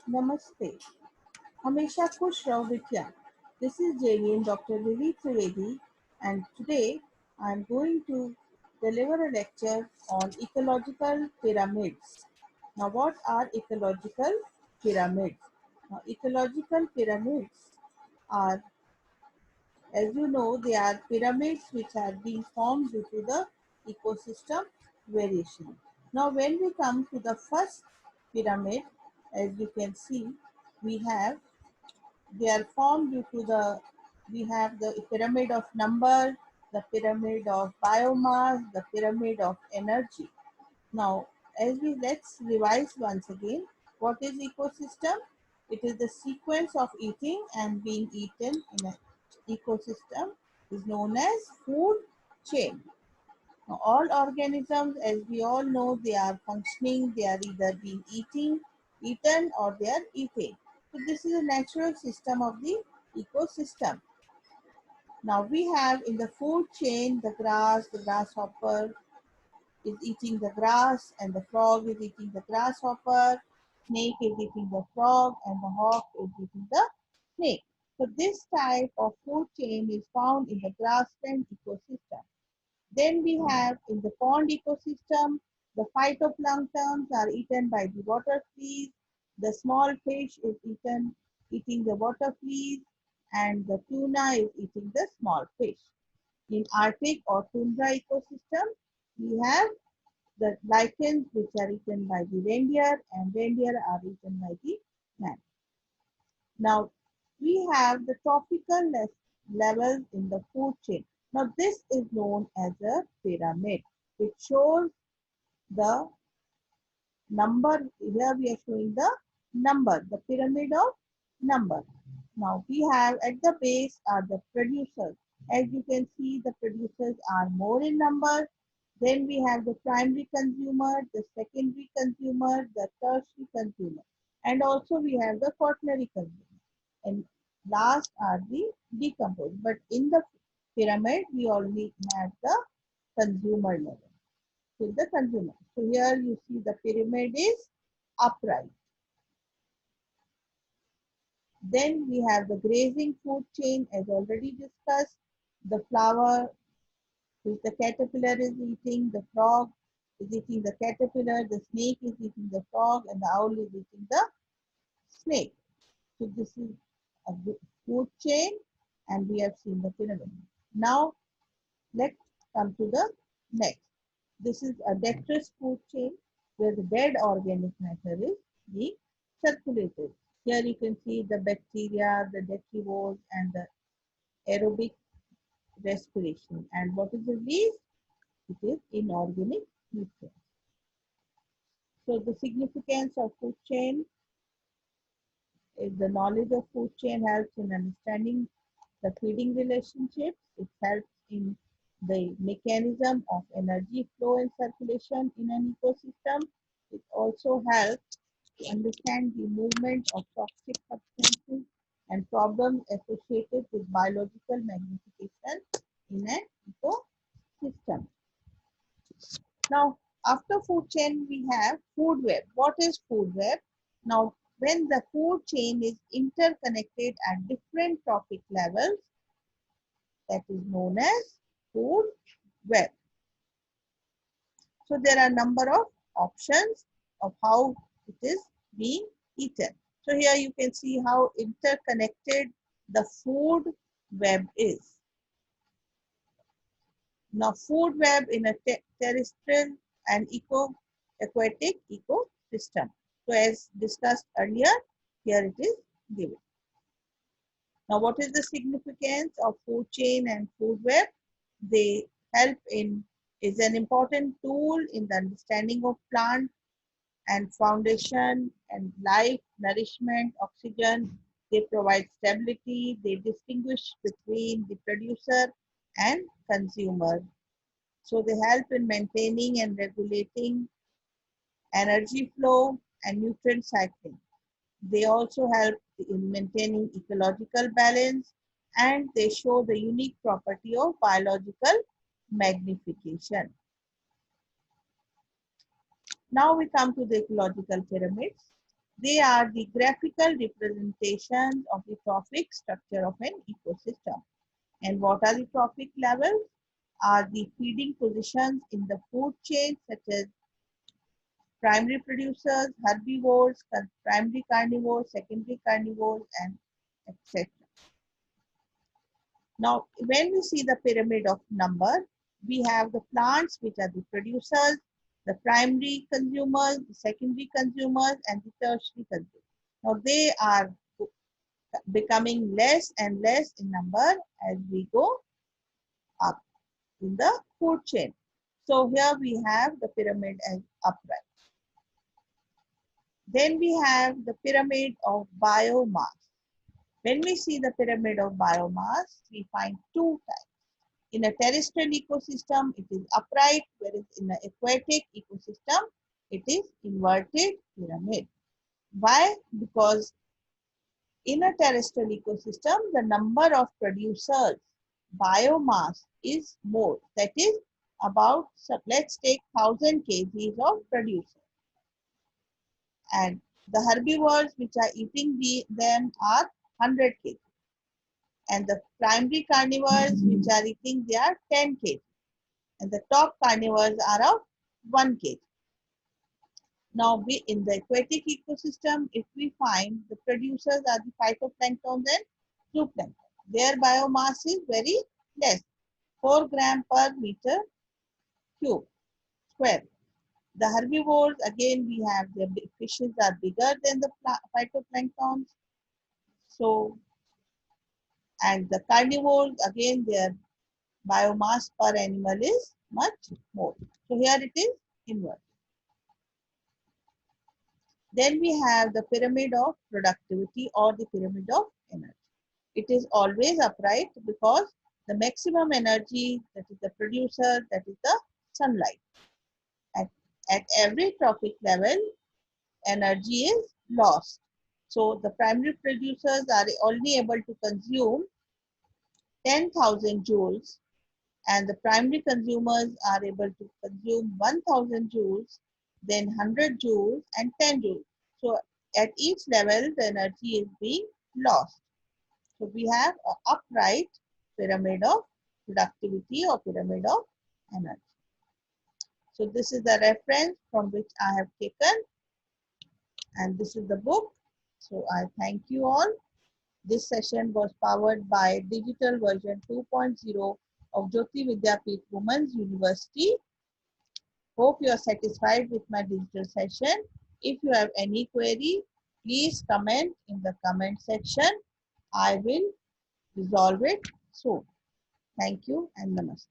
Namaste. Hamesha Khush Raho Vidya. This is JVN Dr. Lily Trivedi, and today I am going to deliver a lecture on ecological pyramids. Now, what are ecological pyramids? Now, ecological pyramids are, as you know, they are pyramids which have been formed due to the ecosystem variation. Now, when we come to the first pyramid, as you can see, we have they are formed due to we have the pyramid of number, the pyramid of biomass, the pyramid of energy. Now, as we let's revise once again, what is ecosystem? It is the sequence of eating and being eaten in an ecosystem is known as food chain. Now, all organisms, as we all know, they are functioning, they are either being eaten or they are eating. So this is a natural system of the ecosystem. Now we have in the food chain the grasshopper is eating the grass and the frog is eating the grasshopper, snake is eating the frog and the hawk is eating the snake. So this type of food chain is found in the grassland ecosystem. Then we have in the pond ecosystem, the phytoplanktons are eaten by the water fleas, the small fish is eating the water fleas, and the tuna is eating the small fish. In Arctic or tundra ecosystem, we have the lichens which are eaten by the reindeer and reindeer are eaten by the man. Now, we have the tropical levels in the food chain. Now, this is known as a pyramid, which shows the number. Here we are showing the number, the pyramid of number. Now, we have at the base are the producers. As you can see, the producers are more in number. Then we have the primary consumer, the secondary consumer, the tertiary consumer. And also we have the quaternary consumer. And last are the decomposed. But in the pyramid, we only have the consumer level. So the consumer. So here you see the pyramid is upright. Then we have the grazing food chain as already discussed. The flower which the caterpillar is eating, the frog is eating the caterpillar, the snake is eating the frog, and the owl is eating the snake. So this is a food chain and we have seen the pyramid. Now let's come to the next. This is a detritus food chain where the dead organic matter is being circulated. Here you can see the bacteria, the detrivores, and the aerobic respiration. And what is the release? It is inorganic nutrients. So the significance of food chain is the knowledge of food chain helps in understanding the feeding relationships. It helps in the mechanism of energy flow and circulation in an ecosystem. It also helps to understand the movement of toxic substances and problems associated with biological magnification in an ecosystem. Now, after food chain, we have food web. What is food web? Now, when the food chain is interconnected at different trophic levels, that is known as food web. So, there are a number of options of how it is being eaten. So, here you can see how interconnected the food web is. Now, food web in a terrestrial and aquatic ecosystem. So, as discussed earlier, here it is given. Now, what is the significance of food chain and food web? They help in is an important tool in the understanding of plant and foundation and life, nourishment, oxygen. They provide stability. They distinguish between the producer and consumer. So they help in maintaining and regulating energy flow and nutrient cycling. They also help in maintaining ecological balance and they show the unique property of biological magnification. Now we come to the ecological pyramids. They are the graphical representations of the trophic structure of an ecosystem. And what are the trophic levels? Are the feeding positions in the food chain, such as primary producers, herbivores, primary carnivores, secondary carnivores, and etc. Now, when we see the pyramid of number, we have the plants, which are the producers, the primary consumers, the secondary consumers, and the tertiary consumers. Now, they are becoming less and less in number as we go up in the food chain. So here we have the pyramid as upright. Then we have the pyramid of biomass. When we see the pyramid of biomass, we find two types. In a terrestrial ecosystem, it is upright, whereas in an aquatic ecosystem, it is inverted pyramid. Why? Because in a terrestrial ecosystem, the number of producers, biomass is more. That is about, so let's take 1000 kgs of producers. And the herbivores which are eating them are 100 kg. And the primary carnivores which are eating, they are 10 kg. And the top carnivores are of 1 kg. Now, in the aquatic ecosystem, if we find the producers are the phytoplankton and zooplankton, their biomass is very less, 4 gram per meter cube square. The herbivores, again, we have the fishes are bigger than the phytoplanktons. So, and the carnivores, again, their biomass per animal is much more. So, here it is inverted. Then we have the pyramid of productivity or the pyramid of energy. It is always upright because the maximum energy, that is the producer, that is the sunlight. At every trophic level, energy is lost. So the primary producers are only able to consume 10,000 joules, and the primary consumers are able to consume 1000 joules, then 100 joules and 10 joules. So at each level, the energy is being lost. So we have an upright pyramid of productivity or pyramid of energy. So this is the reference from which I have taken, and this is the book. So I thank you all. This session was powered by digital version 2.0 of Jyoti Vidyapeeth Women's University. Hope you are satisfied with my digital session. If you have any query, please comment in the comment section. I will resolve it soon. Thank you and namaste.